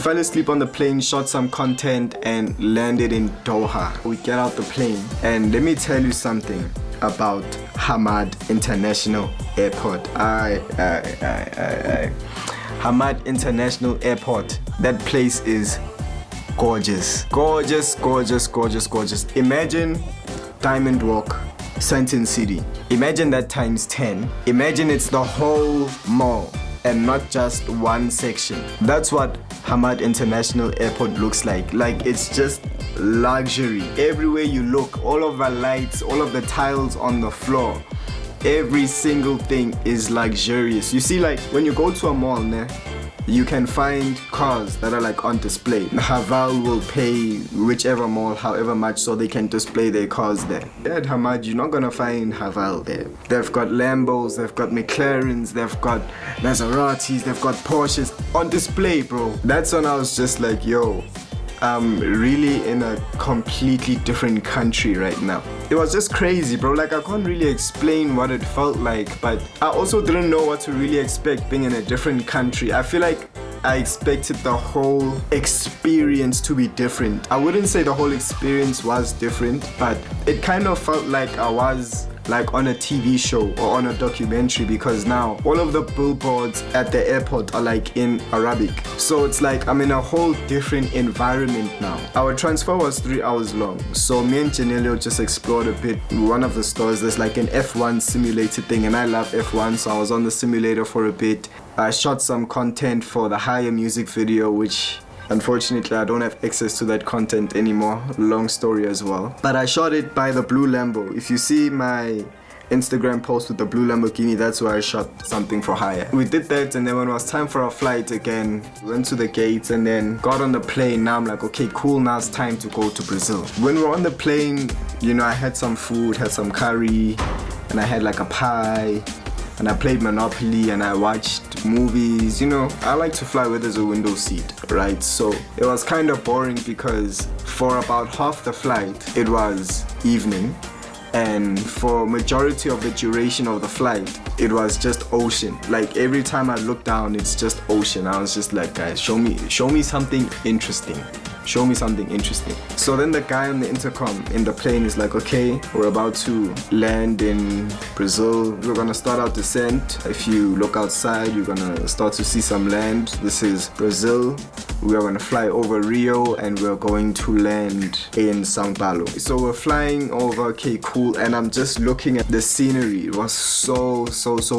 fell asleep on the plane, shot some content, and landed in Doha. We get out the plane, and let me tell you something about Hamad International Airport. Hamad International Airport. That place is gorgeous. Gorgeous, gorgeous, gorgeous, gorgeous. Imagine Diamond Walk, Sandton City. Imagine that times 10. Imagine it's the whole mall and not just one section. That's what Hamad International Airport looks like. Like, it's just luxury. Everywhere you look, all of the lights, all of the tiles on the floor, every single thing is luxurious. You see, like when you go to a mall, you can find cars that are like on display. Haval will pay whichever mall however much so they can display their cars there. At Hamad, you're not gonna find Haval there. They've got Lambos, they've got McLarens, they've got Maseratis, they've got Porsches on display, bro. That's when I was just like, yo, I'm really in a completely different country right now. It was just crazy, bro. Like, I can't really explain what it felt like, but I also didn't know what to really expect being in a different country. I feel like I expected the whole experience to be different. I wouldn't say the whole experience was different, but it kind of felt like I was like on a TV show or on a documentary, because now all of the billboards at the airport are like in Arabic. So it's like I'm in a whole different environment now. Our transfer was 3 hours long. So me and Janelio just explored a bit. One of the stores, there's like an F1 simulated thing, and I love F1, so I was on the simulator for a bit. I shot some content for the Higher music video, which unfortunately I don't have access to that content anymore. Long story as well. But I shot it by the blue Lambo. If you see my Instagram post with the blue Lamborghini, that's where I shot something for Hire. We did that, and then when it was time for our flight again, went to the gates and then got on the plane. Now I'm like, okay, cool, now it's time to go to Brazil. When we were on the plane, you know, I had some food, had some curry, and I had like a pie, and I played Monopoly, and I watched movies. You know, I like to fly where there's a window seat, right? So it was kind of boring because for about half the flight it was evening, and for majority of the duration of the flight it was just ocean. Like, every time I looked down, it's just ocean. I was just like, guys, show me something interesting. Show me something interesting. So then the guy on the intercom in the plane is like, okay, we're about to land in Brazil. We're gonna start our descent. If you look outside, you're gonna start to see some land. This is Brazil. We are gonna fly over Rio, and we're going to land in São Paulo. So we're flying over, okay, cool, and I'm just looking at the scenery. It was so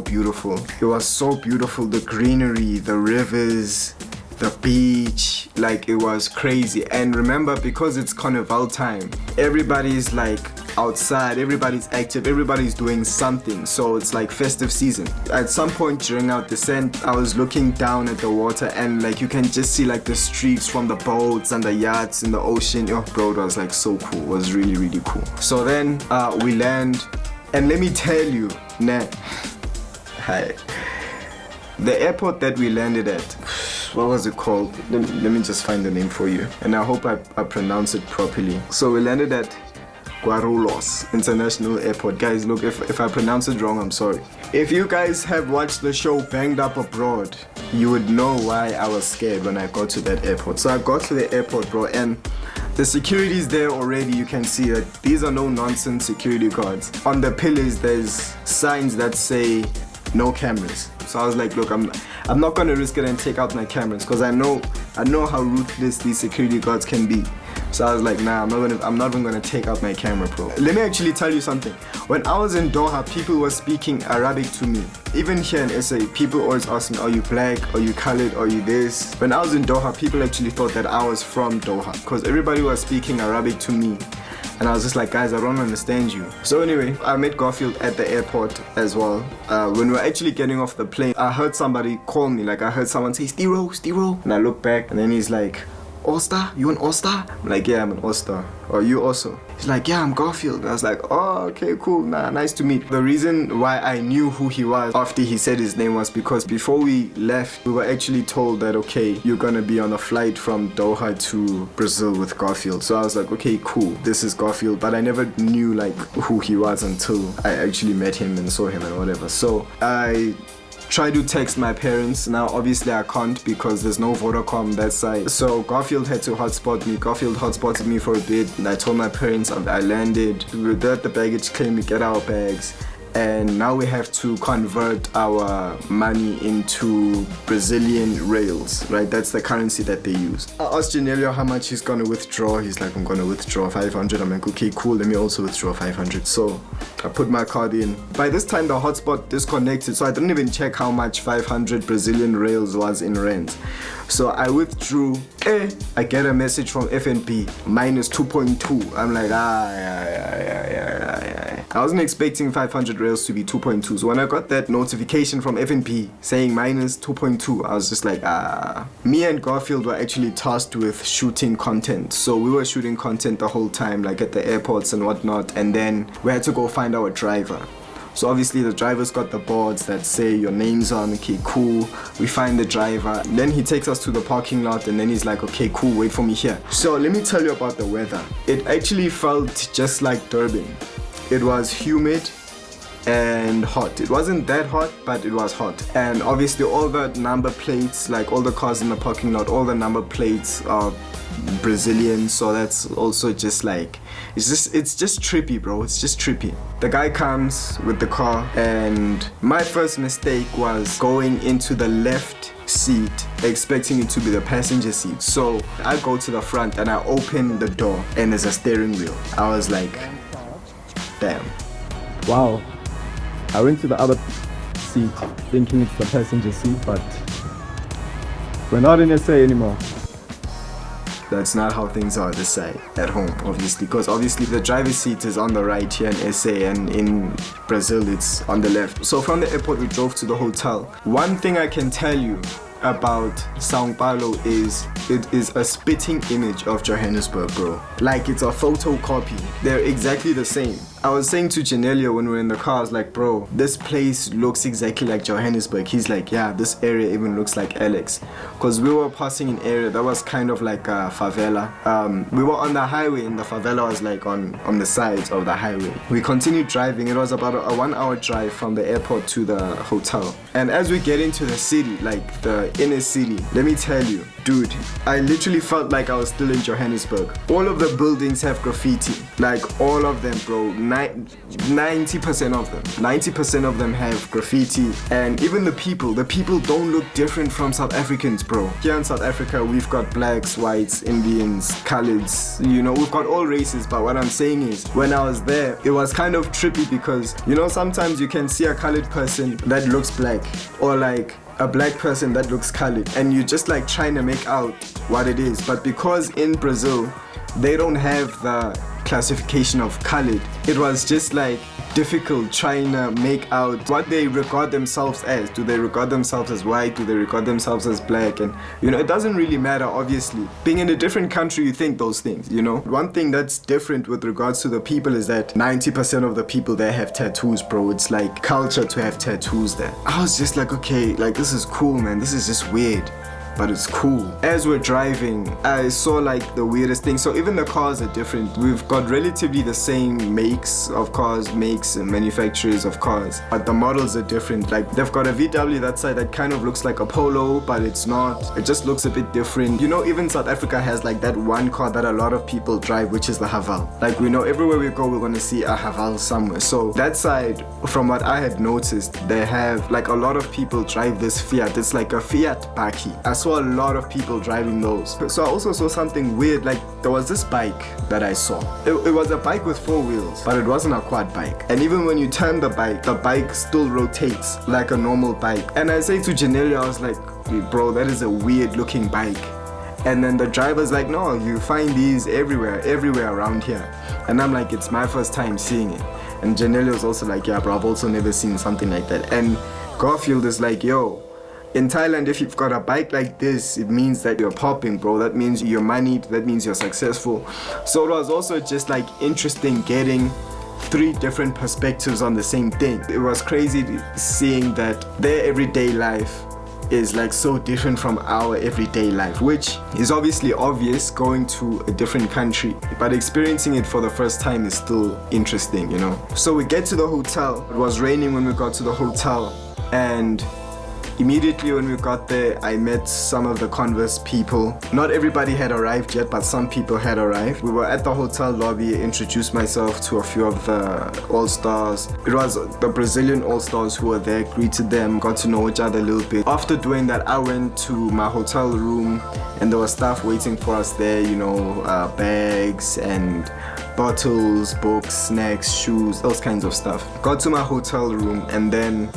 beautiful. It was so beautiful. The greenery, the rivers, the beach, like, it was crazy. And remember, because it's carnival time, everybody's like outside, everybody's active, everybody's doing something. So it's like festive season. At some point during our descent, I was looking down at the water, and like you can just see like the streaks from the boats and the yachts in the ocean. Oh bro, it was like so cool. It was really cool. So then we land, and let me tell you, hi, the airport that we landed at, what was it called? Let me just find the name for you, and I hope I pronounce it properly. So we landed at Guarulhos International Airport. Guys, look, if I pronounce it wrong, I'm sorry. If you guys have watched the show Banged Up Abroad, you would know why I was scared when I got to that airport. So I got to the airport, bro, and the security's there already. You can see that these are no nonsense security guards. On the pillars, there's signs that say no cameras. So I was like, look, I'm not gonna risk it and take out my cameras, because I know how ruthless these security guards can be. So I was like, nah, I'm not even gonna take out my camera, bro. Let me actually tell you something. When I was in Doha, people were speaking Arabic to me. Even here in SA, people always ask me, are you black? Are you colored? Are you this? When I was in Doha, people actually thought that I was from Doha, because everybody was speaking Arabic to me. And I was just like, guys, I don't understand you. So anyway, I met Garfield at the airport as well. When we were actually getting off the plane, I heard somebody call me. Like, I heard someone say, Stiro. And I looked back, and then he's like, All-Star? You an All-Star? I'm like, yeah, I'm an All-Star. Or you also? He's like, yeah, I'm Garfield. I was like, oh, okay, cool. Nah, nice to meet. The reason why I knew who he was after he said his name was because before we left, we were actually told that, okay, you're gonna be on a flight from Doha to Brazil with Garfield. So I was like, okay, cool, this is Garfield. But I never knew like who he was until I actually met him and saw him and whatever. So I try to text my parents. Now obviously I can't because there's no Vodacom that side. So Garfield had to hotspot me. Garfield hotspotted me for a bit, and I told my parents I landed. We were at the baggage claim, we get our bags, and now we have to convert our money into Brazilian reals, right? That's the currency that they use. I asked Janelio how much he's gonna withdraw. He's like, I'm gonna withdraw 500. I'm like, okay, cool, let me also withdraw 500. So I put my card in. By this time the hotspot disconnected, so I didn't even check how much 500 Brazilian reals was in rent. So I withdrew. I get a message from FNB, minus 2.2. I'm like, I wasn't expecting 500 reals to be 2.2. So when I got that notification from FNB saying minus 2.2, I was just like, Me and Garfield were actually tasked with shooting content. So we were shooting content the whole time, like at the airports and whatnot. And then we had to go find our driver. So obviously the driver's got the boards that say your name's on. Okay, cool. We find the driver. Then he takes us to the parking lot, and then he's like, okay, cool, wait for me here. So let me tell you about the weather. It actually felt just like Durban. It was humid and hot. It wasn't that hot, but it was hot. And obviously all the number plates, like all the cars in the parking lot, all the number plates are Brazilian. So that's also just like, it's just trippy, bro. It's just trippy. The guy comes with the car, and my first mistake was going into the left seat expecting it to be the passenger seat. So I go to the front and I open the door, and there's a steering wheel. I was like, damn. Wow. I went to the other seat thinking it's the passenger seat, but we're not in SA anymore. That's not how things are this side at home, obviously, because obviously the driver's seat is on the right here in SA, and in Brazil it's on the left. So from the airport we drove to the hotel. One thing I can tell you about Sao Paulo is it is a spitting image of Johannesburg, bro. Like, it's a photocopy. They're exactly the same. I was saying to Janelio when we were in the car, I was like, bro, this place looks exactly like Johannesburg. He's like, yeah, this area even looks like Alex. Because we were passing an area that was kind of like a favela. We were on the highway, and the favela was like on the sides of the highway. We continued driving. It was about a 1 hour drive from the airport to the hotel. And as we get into the city, like the inner city, let me tell you, dude, I literally felt like I was still in Johannesburg. All of the buildings have graffiti, like all of them, bro. 90% of them. 90% of them have graffiti. And even the people don't look different from South Africans, bro. Here in South Africa, we've got blacks, whites, Indians, coloureds, you know, we've got all races. But what I'm saying is, when I was there, it was kind of trippy because, you know, sometimes you can see a coloured person that looks black, or like a black person that looks colored, and you're just like trying to make out what it is. But because in Brazil they don't have the classification of colored, it was just like difficult trying to make out what they regard themselves as. Do they regard themselves as white? Do they regard themselves as black? And you know, it doesn't really matter, obviously. Being in a different country, you think those things, you know. One thing that's different with regards to the people is that 90% of the people there have tattoos, bro. It's like culture to have tattoos there. I was just like, okay, like this is cool, man. This is just weird, but it's cool. As we're driving, I saw like the weirdest thing. So even the cars are different. We've got relatively the same makes of cars, makes and manufacturers of cars, but the models are different. Like, they've got a VW that side that kind of looks like a Polo, but it's not. It just looks a bit different. You know, even South Africa has like that one car that a lot of people drive, which is the Haval. Like, we know everywhere we go, we're gonna see a Haval somewhere. So that side, from what I had noticed, they have like a lot of people drive this Fiat. It's like a Fiat Baki. I saw a lot of people driving those. So I also saw something weird. Like, there was this bike that I saw. It was a bike with 4 wheels, but it wasn't a quad bike. And even when you turn the bike still rotates like a normal bike. And I say to Janelio, I was like, bro, that is a weird looking bike. And then the driver's like, no, you find these everywhere around here. And I'm like, it's my first time seeing it. And Janelio's also like, yeah, bro, I've also never seen something like that. And Garfield is like, yo, in Thailand, if you've got a bike like this, it means that you're popping, bro. That means you're moneyed. That means you're successful. So it was also just like interesting getting 3 different perspectives on the same thing. It was crazy seeing that their everyday life is like so different from our everyday life, which is obviously obvious going to a different country, but experiencing it for the first time is still interesting, you know. So we get to the hotel. It was raining when we got to the hotel, and Immediately when we got there, I met some of the Converse people. Not everybody had arrived yet, but some people had arrived. We were at the hotel lobby, introduced myself to a few of the All-Stars. It was the Brazilian All-Stars who were there, greeted them, got to know each other a little bit. After doing that, I went to my hotel room and there was staff waiting for us there, you know, bags and bottles, books, snacks, shoes, those kinds of stuff. Got to my hotel room and then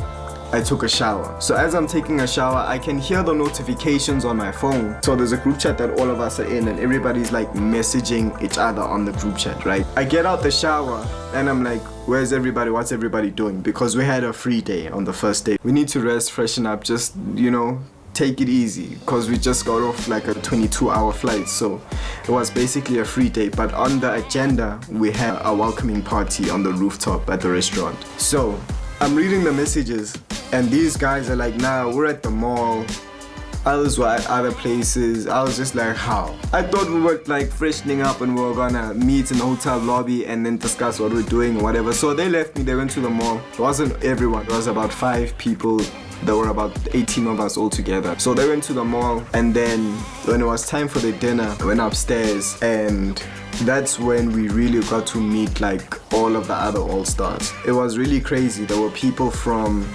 I took a shower. So as I'm taking a shower, I can hear the notifications on my phone. So there's a group chat that all of us are in and everybody's like messaging each other on the group chat, right? I get out the shower and I'm like, where's everybody? What's everybody doing? Because we had a free day on the first day. We need to rest, freshen up, just, you know, take it easy because we just got off like a 22-hour flight, so it was basically a free day. But on the agenda we had a welcoming party on the rooftop at the restaurant. So I'm reading the messages and these guys are like, nah, we're at the mall. Others were at other places. I was just like, how? I thought we were like freshening up and we were gonna meet in the hotel lobby and then discuss what we're doing or whatever. So they left me, they went to the mall. It wasn't everyone, it was about 5 people. There were about 18 of us all together. So they went to the mall and then when it was time for the dinner, I went upstairs and that's when we really got to meet like all of the other All-Stars. It was really crazy. There were people from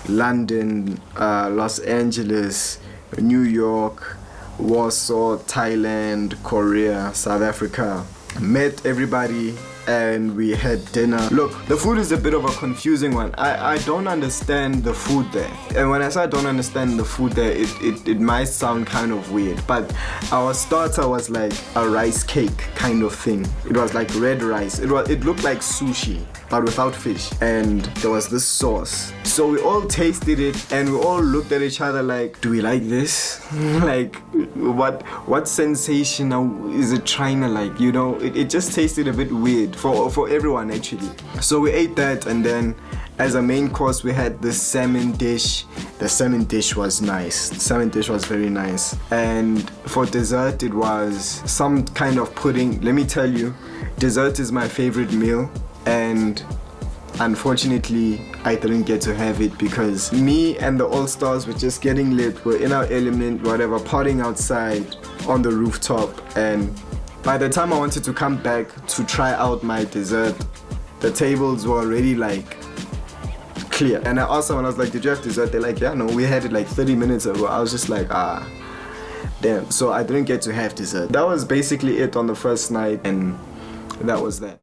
London, Los Angeles, New York, Warsaw, Thailand, Korea, South Africa. Met everybody and we had dinner. Look, the food is a bit of a confusing one. I don't understand the food there. And when I say I don't understand the food there, it might sound kind of weird. But our starter was like a rice cake kind of thing. It was like red rice. It looked like sushi, but without fish. And there was this sauce. So we all tasted it and we all looked at each other like, do we like this? Like, what sensation is it trying to like, you know? It just tasted a bit weird for everyone actually. So we ate that and then as a main course we had the salmon dish. The salmon dish was nice. The salmon dish was very nice. And for dessert it was some kind of pudding. Let me tell you, dessert is my favorite meal and unfortunately I didn't get to have it because me and the All-Stars were just getting lit. We're in our element, whatever, partying outside on the rooftop, and by the time I wanted to come back to try out my dessert, the tables were already like clear. And I asked someone, I was like, did you have dessert? They're like, yeah, no, we had it like 30 minutes ago. I was just like, damn. So I didn't get to have dessert. That was basically it on the first night and that was that.